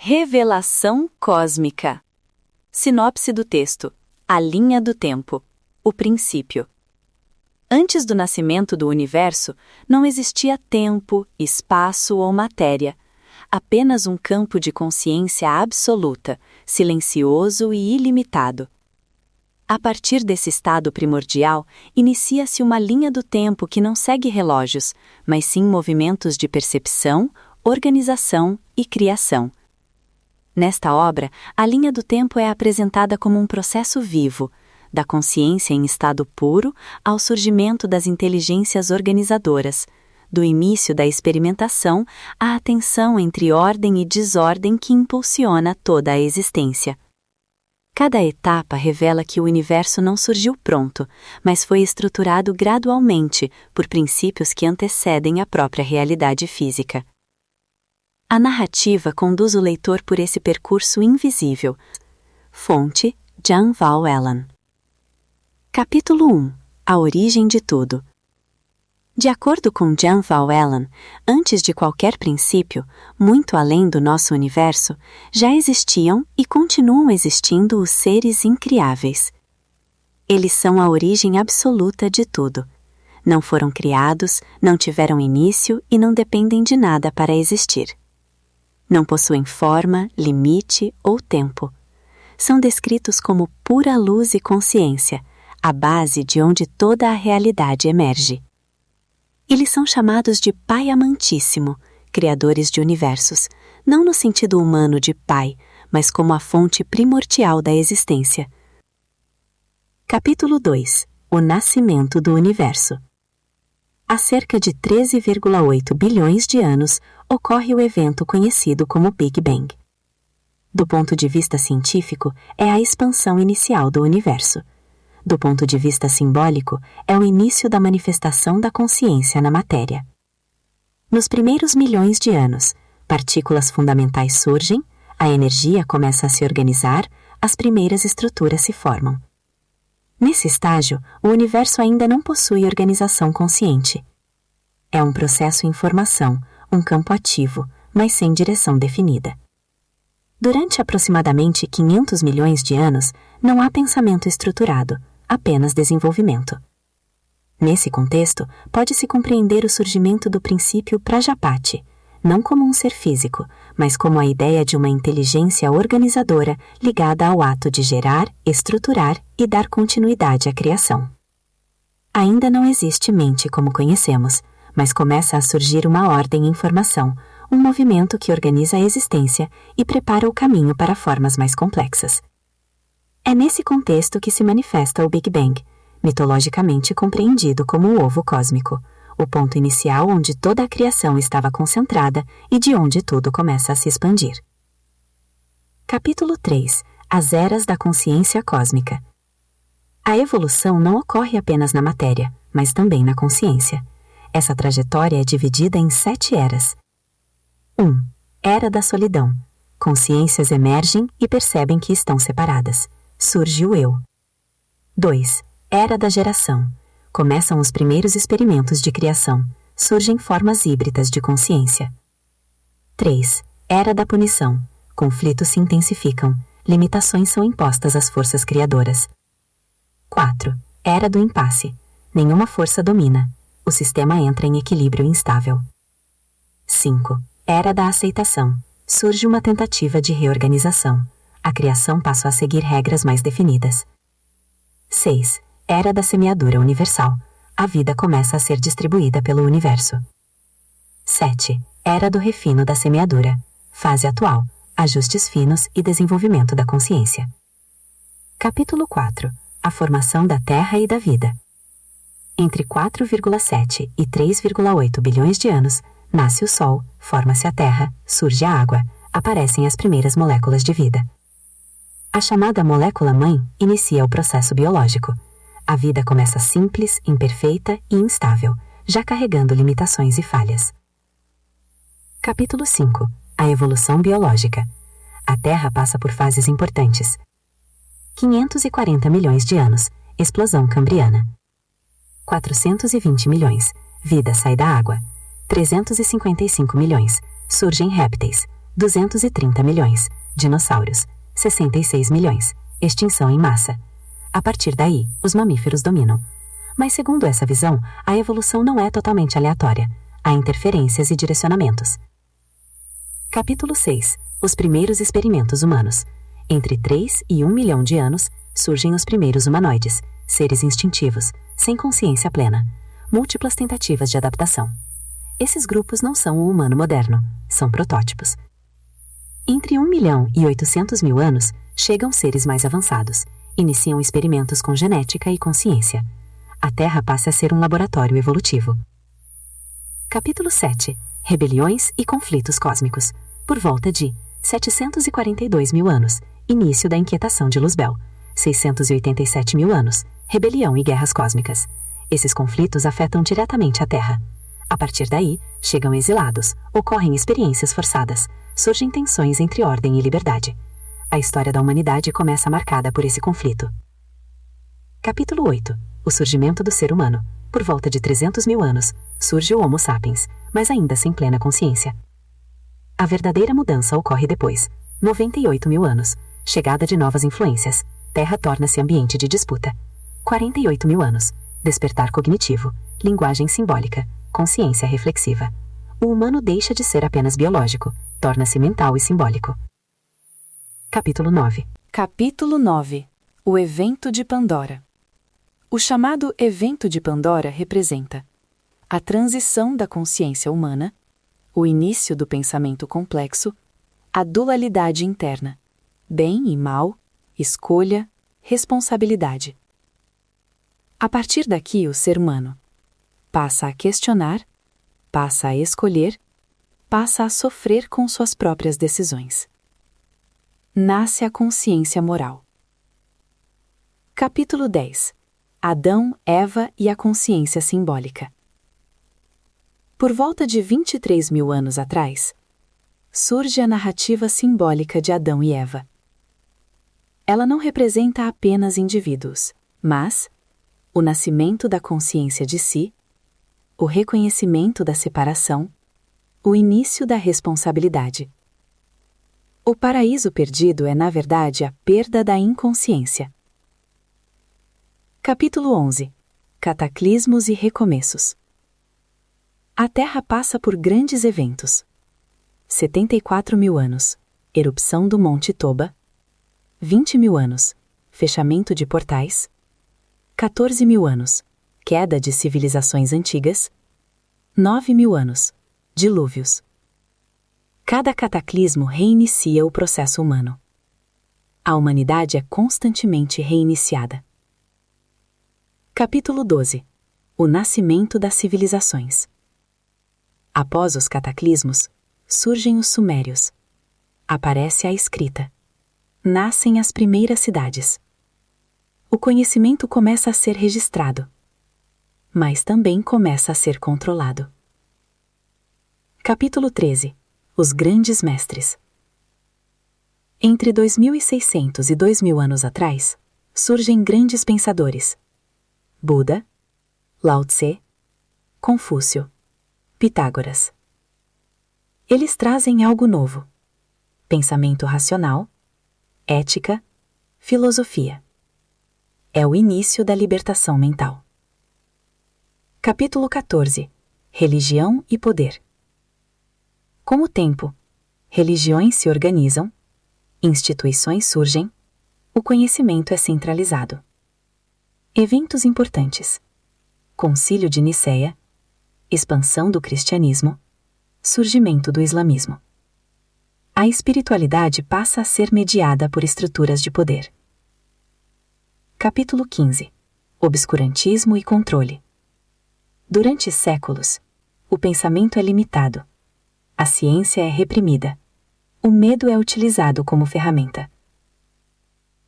Revelação cósmica. Sinopse do texto. A linha do tempo. O princípio. Antes do nascimento do universo, não existia tempo, espaço ou matéria. Apenas um campo de consciência absoluta, silencioso e ilimitado. A partir desse estado primordial, inicia-se uma linha do tempo que não segue relógios, mas sim movimentos de percepção, organização e criação. Nesta obra, a linha do tempo é apresentada como um processo vivo, da consciência em estado puro ao surgimento das inteligências organizadoras, do início da experimentação à tensão entre ordem e desordem que impulsiona toda a existência. Cada etapa revela que o universo não surgiu pronto, mas foi estruturado gradualmente por princípios que antecedem a própria realidade física. A narrativa conduz o leitor por esse percurso invisível. Fonte: Jan Val Allen. Capítulo 1. A origem de tudo. De acordo com Jan Val Allen, antes de qualquer princípio, muito além do nosso universo, já existiam e continuam existindo os seres incriáveis. Eles são a origem absoluta de tudo. Não foram criados, não tiveram início e não dependem de nada para existir. Não possuem forma, limite ou tempo. São descritos como pura luz e consciência, a base de onde toda a realidade emerge. Eles são chamados de Pai Amantíssimo, criadores de universos, não no sentido humano de pai, mas como a fonte primordial da existência. Capítulo 2. O nascimento do universo. Há cerca de 13,8 bilhões de anos ocorre o evento conhecido como Big Bang. Do ponto de vista científico, é a expansão inicial do universo. Do ponto de vista simbólico, é o início da manifestação da consciência na matéria. Nos primeiros milhões de anos, partículas fundamentais surgem, a energia começa a se organizar, as primeiras estruturas se formam. Nesse estágio, o universo ainda não possui organização consciente. É um processo em formação, um campo ativo, mas sem direção definida. Durante aproximadamente 500 milhões de anos, não há pensamento estruturado, apenas desenvolvimento. Nesse contexto, pode-se compreender o surgimento do princípio Prajapati, não como um ser físico, mas como a ideia de uma inteligência organizadora ligada ao ato de gerar, estruturar e dar continuidade à criação. Ainda não existe mente como conhecemos, mas começa a surgir uma ordem em formação, um movimento que organiza a existência e prepara o caminho para formas mais complexas. É nesse contexto que se manifesta o Big Bang, mitologicamente compreendido como o ovo cósmico, o ponto inicial onde toda a criação estava concentrada e de onde tudo começa a se expandir. Capítulo 3. As eras da consciência cósmica. A evolução não ocorre apenas na matéria, mas também na consciência. Essa trajetória é dividida em 7 eras. 1. Era da solidão. Consciências emergem e percebem que estão separadas. Surge o eu. 2. Era da geração. Começam os primeiros experimentos de criação. Surgem formas híbridas de consciência. 3. Era da punição. Conflitos se intensificam. Limitações são impostas às forças criadoras. 4. Era do impasse. Nenhuma força domina. O sistema entra em equilíbrio instável. 5. Era da aceitação. Surge uma tentativa de reorganização. A criação passa a seguir regras mais definidas. 6. Era da semeadura universal. A vida começa a ser distribuída pelo universo. 7. Era do refino da semeadura. Fase atual. Ajustes finos e desenvolvimento da consciência. Capítulo 4. A formação da Terra e da vida. Entre 4,7 e 3,8 bilhões de anos, nasce o Sol, forma-se a Terra, surge a água, aparecem as primeiras moléculas de vida. A chamada molécula-mãe inicia o processo biológico. A vida começa simples, imperfeita e instável, já carregando limitações e falhas. Capítulo 5. A evolução biológica. A Terra passa por fases importantes. 540 milhões de anos, explosão cambriana. 420 milhões, vida sai da água. 355 milhões, surgem répteis. 230 milhões. Dinossauros, 66 milhões. Extinção em massa. A partir daí, os mamíferos dominam. Mas segundo essa visão, a evolução não é totalmente aleatória. Há interferências e direcionamentos. Capítulo 6. Os primeiros experimentos humanos. Entre 3 e 1 milhão de anos, surgem os primeiros humanoides, seres instintivos, sem consciência plena. Múltiplas tentativas de adaptação. Esses grupos não são o humano moderno, são protótipos. Entre 1 milhão e 800 mil anos, chegam seres mais avançados, iniciam experimentos com genética e consciência. A Terra passa a ser um laboratório evolutivo. Capítulo 7. Rebeliões e conflitos cósmicos. Por volta de 742 mil anos, início da inquietação de Luzbel. 687 mil anos, rebelião e guerras cósmicas. Esses conflitos afetam diretamente a Terra. A partir daí, chegam exilados, ocorrem experiências forçadas, surgem tensões entre ordem e liberdade. A história da humanidade começa marcada por esse conflito. Capítulo 8. O surgimento do ser humano. Por volta de 300 mil anos, surge o Homo sapiens, mas ainda sem plena consciência. A verdadeira mudança ocorre depois. 98 mil anos. Chegada de novas influências. Terra torna-se ambiente de disputa. 48 mil anos. Despertar cognitivo. Linguagem simbólica. Consciência reflexiva. O humano deixa de ser apenas biológico. Torna-se mental e simbólico. Capítulo 9. Capítulo 9. O Evento de Pandora. O chamado Evento de Pandora representa a transição da consciência humana, o início do pensamento complexo, a dualidade interna, bem e mal, escolha, responsabilidade. A partir daqui, o ser humano passa a questionar, passa a escolher, passa a sofrer com suas próprias decisões. Nasce a consciência moral. Capítulo 10. Adão, Eva e a consciência simbólica. Por volta de 23 mil anos atrás, surge a narrativa simbólica de Adão e Eva. Ela não representa apenas indivíduos, mas o nascimento da consciência de si, o reconhecimento da separação, o início da responsabilidade. O paraíso perdido é, na verdade, a perda da inconsciência. Capítulo 11. Cataclismos e recomeços. A Terra passa por grandes eventos. 74 mil anos. Erupção do Monte Toba. 20 mil anos. Fechamento de portais. 14 mil anos. Queda de civilizações antigas. 9 mil anos. Dilúvios. Cada cataclismo reinicia o processo humano. A humanidade é constantemente reiniciada. Capítulo 12. O nascimento das civilizações. Após os cataclismos, surgem os sumérios. Aparece a escrita. Nascem as primeiras cidades. O conhecimento começa a ser registrado, mas também começa a ser controlado. Capítulo 13. Os grandes mestres. Entre 2600 e 2000 anos atrás, surgem grandes pensadores. Buda, Lao Tse, Confúcio, Pitágoras. Eles trazem algo novo: pensamento racional, ética, filosofia. É o início da libertação mental. Capítulo 14. Religião e poder. Com o tempo, religiões se organizam, instituições surgem, o conhecimento é centralizado. Eventos importantes: Concílio de Nicéia, expansão do cristianismo, surgimento do islamismo. A espiritualidade passa a ser mediada por estruturas de poder. Capítulo 15. Obscurantismo e controle. Durante séculos, o pensamento é limitado, a ciência é reprimida, o medo é utilizado como ferramenta.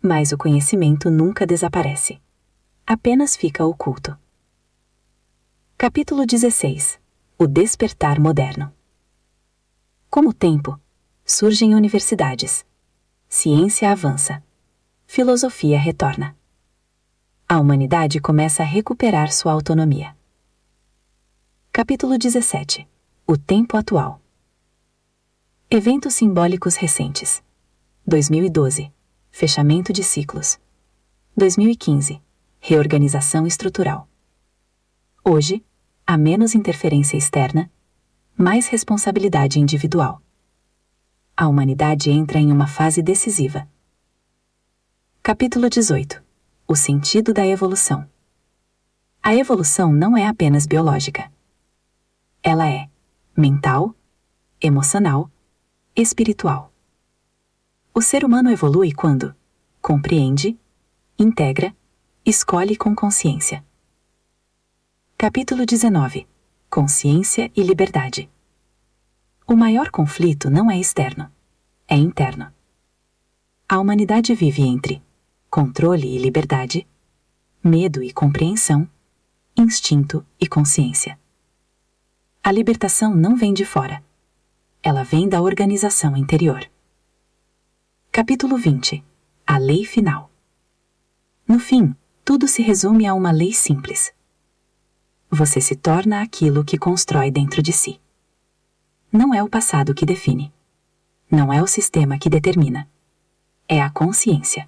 Mas o conhecimento nunca desaparece. Apenas fica oculto. Capítulo 16. O despertar moderno. Com o tempo, surgem universidades. Ciência avança. Filosofia retorna. A humanidade começa a recuperar sua autonomia. Capítulo 17. O tempo atual. Eventos simbólicos recentes. 2012. Fechamento de ciclos. 2015. Reorganização estrutural. Hoje, há menos interferência externa, mais responsabilidade individual. A humanidade entra em uma fase decisiva. Capítulo 18. O sentido da evolução. A evolução não é apenas biológica. Ela é mental, emocional, espiritual. O ser humano evolui quando compreende, integra, escolhe com consciência. Capítulo 19. Consciência e liberdade. O maior conflito não é externo, é interno. A humanidade vive entre controle e liberdade, medo e compreensão, instinto e consciência. A libertação não vem de fora. Ela vem da organização interior. Capítulo 20. A lei final. No fim, tudo se resume a uma lei simples. Você se torna aquilo que constrói dentro de si. Não é o passado que define. Não é o sistema que determina. É a consciência.